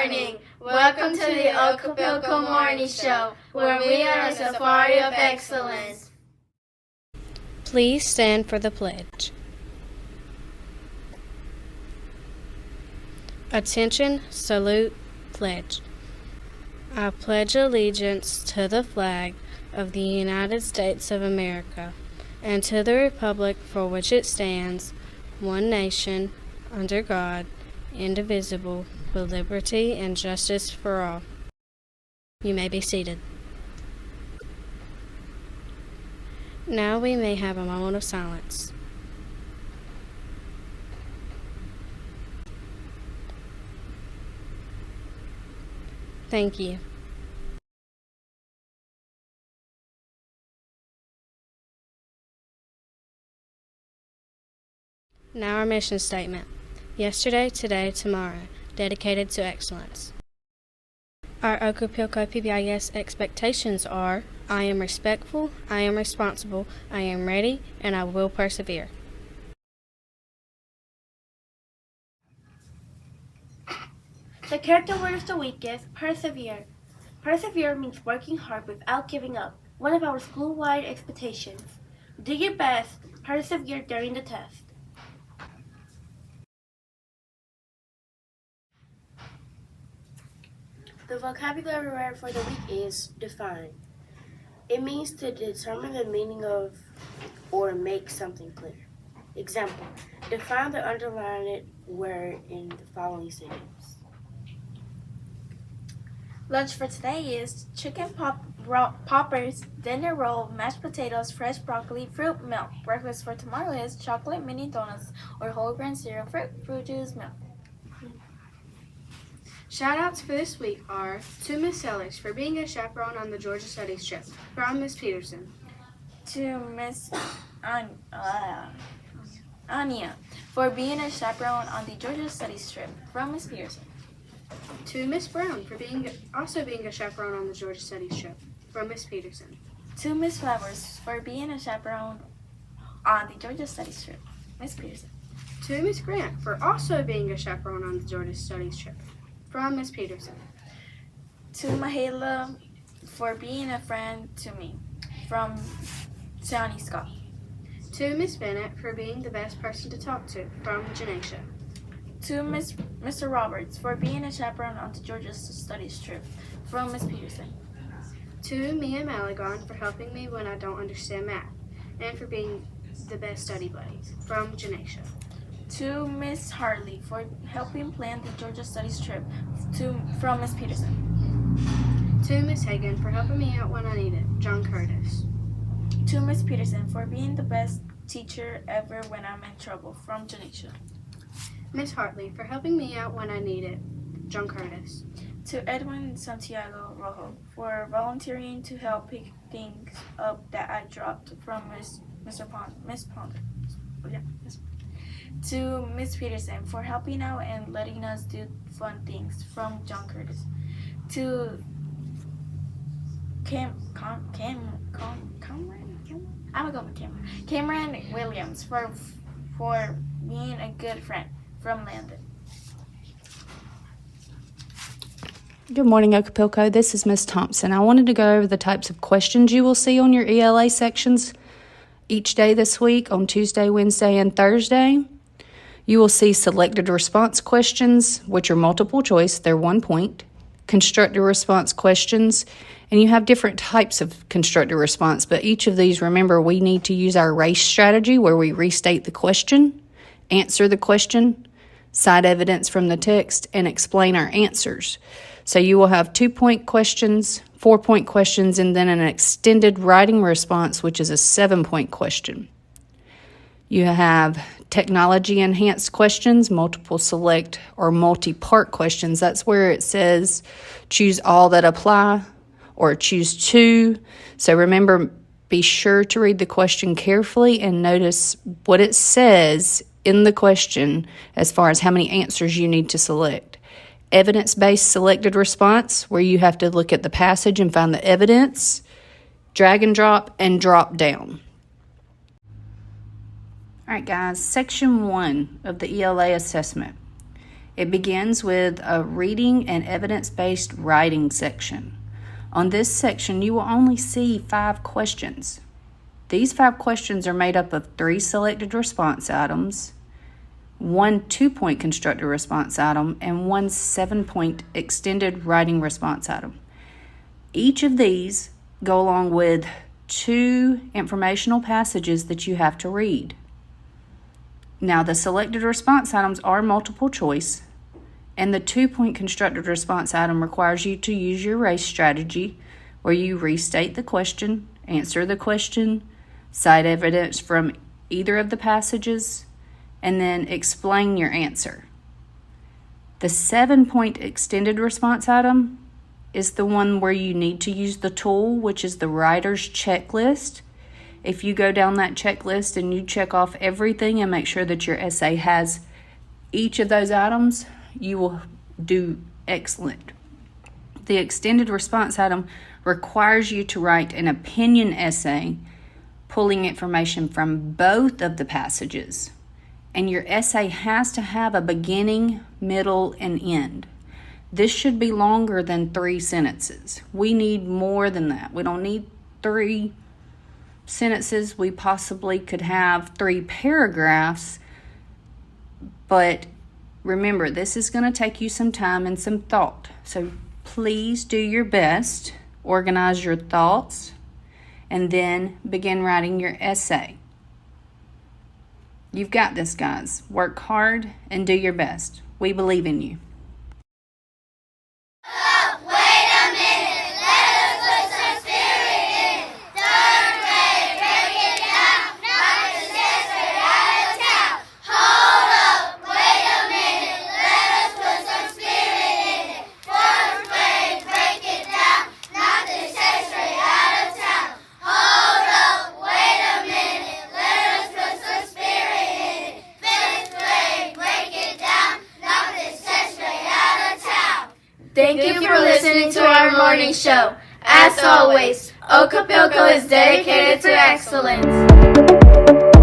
morning. Welcome to the Okapilco Morning Show, where we are a safari of excellence. Please stand for the pledge. Attention, salute, pledge. I pledge allegiance to the flag of the United States of America and to the republic for which it stands, one nation, under God, indivisible, with liberty and justice for all. You may be seated. Now we may have a moment of silence. Thank you. Now our mission statement. Yesterday, today, tomorrow. Dedicated to excellence. Our Okapilco PBIS expectations are: I am respectful, I am responsible, I am ready, and I will persevere. The character word of the week is persevere. Persevere means working hard without giving up, one of our school-wide expectations. Do your best, persevere during the test. The vocabulary word for the week is define. It means to determine the meaning of or make something clear. Example, define the underlined word in the following sentence. Lunch for today is chicken poppers, dinner roll, mashed potatoes, fresh broccoli, fruit, milk. Breakfast for tomorrow is chocolate mini donuts or whole grain cereal, fruit juice, milk. Shout-outs for this week are to Miss Sellers for being a chaperone on the Georgia Studies trip, from Miss Peterson. To Miss Anya for being a chaperone on the Georgia Studies trip, from Miss Peterson. To Miss Brown for being a chaperone on the Georgia Studies trip, from Miss Peterson. To Miss Flowers for being a chaperone on the Georgia Studies trip, Miss Peterson. To Miss Grant for also being a chaperone on the Georgia Studies trip, from Miss Peterson. To Mahela for being a friend to me, from Johnny Scott. To Miss Bennett for being the best person to talk to, from Janaisha. To Mr. Roberts for being a chaperone on the Georgia Studies trip, from Miss Peterson. To Mia Malagon for helping me when I don't understand math, and for being the best study buddy, from Janaisha. To Miss Hartley for helping plan the Georgia Studies trip, from Miss Peterson. To Miss Hagan for helping me out when I need it, John Curtis. To Miss Peterson for being the best teacher ever when I'm in trouble, from Janisha. Miss Hartley for helping me out when I need it, John Curtis. To Edwin Santiago Rojo for volunteering to help pick things up that I dropped, from Miss Ponder. Yeah, Miss. To Miss Peterson for helping out and letting us do fun things, from John Curtis. To Cameron Williams for being a good friend, from Landon. Good morning, Okapilco. This is Miss Thompson. I wanted to go over the types of questions you will see on your ELA sections each day this week on Tuesday, Wednesday, and Thursday. You will see selected response questions, which are multiple choice. They're 1 point. Constructed response questions, and you have different types of constructed response, but each of these, remember, we need to use our RACE strategy where we restate the question, answer the question, cite evidence from the text, and explain our answers. So you will have 2 point questions, 4 point questions, and then an extended writing response, which is a 7 point question. You have technology enhanced questions, multiple select or multi-part questions. That's where it says choose all that apply or choose two. So remember, be sure to read the question carefully and notice what it says in the question as far as how many answers you need to select. Evidence-based selected response, where you have to look at the passage and find the evidence, drag and drop down. All right, guys, section 1 of the ELA assessment. It begins with a reading and evidence-based writing section. On this section, you will only see 5 questions. These 5 questions are made up of 3 selected response items, 1 2-point constructed response item, and 1 7-point extended writing response item. Each of these go along with 2 informational passages that you have to read. Now, the selected response items are multiple choice, and the 2-point constructed response item requires you to use your RACE strategy, where you restate the question, answer the question, cite evidence from either of the passages, and then explain your answer. The 7-point extended response item is the one where you need to use the tool, which is the writer's checklist. If you go down that checklist and you check off everything and make sure that your essay has each of those items, you will do excellent. The extended response item requires you to write an opinion essay, pulling information from both of the passages. And your essay has to have a beginning, middle, and end. This should be longer than 3 sentences. We need more than that. We don't need 3 sentences. We possibly could have 3 paragraphs, but remember, this is going to take you some time and some thought. So please do your best, organize your thoughts, and then begin writing your essay. You've got this, guys. Work hard and do your best. We believe in you. Thank you for listening to our morning show. As always, Okapilco is dedicated to excellence.